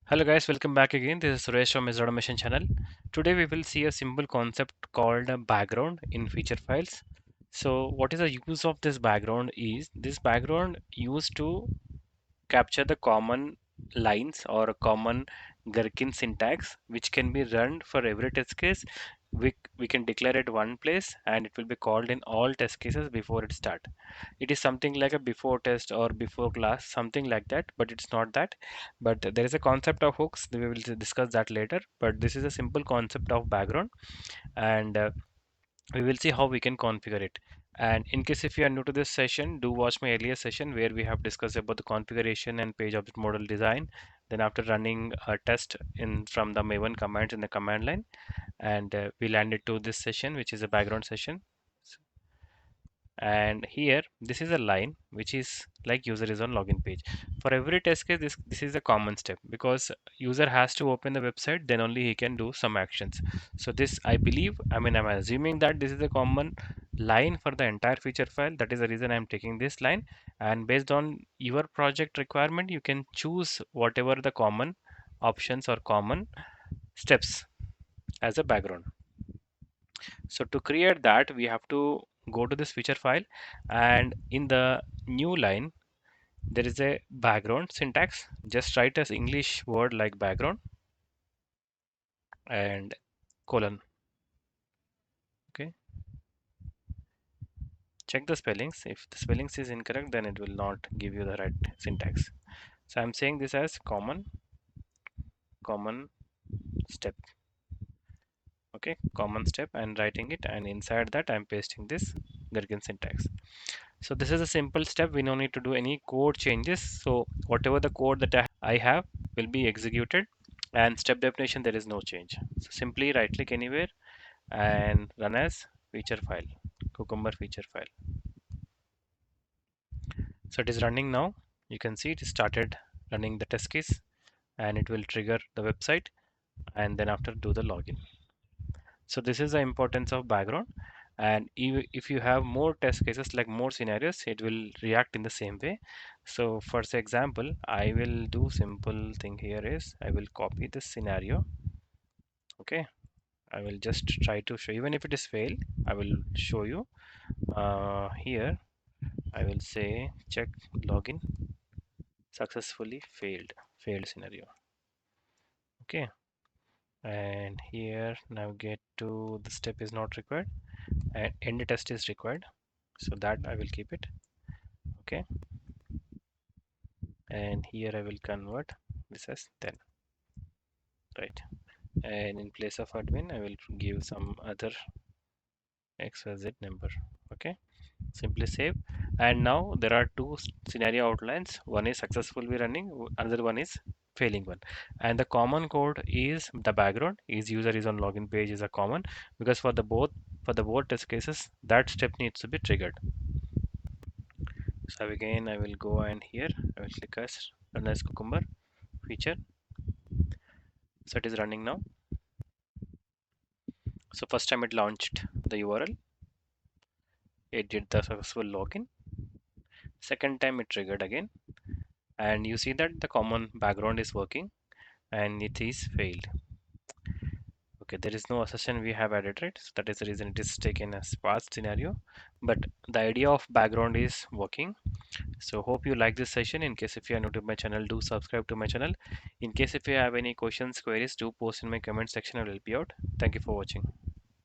Hello guys, welcome back again. This is Suresh from Mr. Automation channel. Today we will see a simple concept called a background in feature files. So what is the use of this background is this background used to capture the common lines or a common Gherkin syntax which can be run for every test case. We can declare it one place and it will be called in all test cases before it start. It is something like a before test or before class, something like that, but it's not that. But there is a concept of hooks. We will discuss that later, but this is a simple concept of background, and we will see how we can configure it. And in case if you are new to this session, do watch my earlier session where we have discussed about the configuration and page object model design. Then after running a test in from the Maven command in the command line, and we landed to this session, which is a background session. And here this is a line which is like user is on login page. For every test case, this is a common step because user has to open the website, then only he can do some actions. So this I believe, I'm assuming that this is a common line for the entire feature file. That is the reason I'm taking this line, and based on your project requirement you can choose whatever the common options or common steps as a background. So to create that, we have to go to this feature file, and in the new line, there is a background syntax. Just write as English word like background and colon. Okay. Check the spellings. If the spellings is incorrect, then it will not give you the right syntax. So I'm saying this as common step. Okay, common step and writing it, and inside that I'm pasting this Gherkin syntax. So this is a simple step. We don't need to do any code changes. So whatever the code that I have will be executed, and step definition there is no change. So simply right click anywhere and run as feature file, Cucumber feature file. So it is running now. You can see it started running the test case, and it will trigger the website, and then after do the login. So this is the importance of background. And if you have more test cases, like more scenarios, it will react in the same way. So for example, I will do simple thing here is I will copy this scenario. Okay, I will just try to show, even if it is fail, I will show you here. I will say check login successfully failed scenario. Okay, and here navigate to the step is not required and end test is required, so that I will keep it. Okay, and here I will convert this as 10, right? And in place of admin I will give some other xyz number. Okay, simply save. And now there are two scenario outlines. One is successfully running, another one is failing one. And the common code is the background is user is on login page is a common, because for the both test cases that step needs to be triggered. So again I will go, and here I will click as run as Cucumber feature. So it is running now. So first time it launched the URL, it did the successful login. Second time it triggered again, and you see that the common background is working and it is failed. Okay, there is no assertion we have added, right? So that is the reason it is taken as past scenario, but the idea of background is working. So hope you like this session. In case if you are new to my channel, do subscribe to my channel. In case if you have any questions, queries, do post in my comment section. I will help you out. Thank you for watching.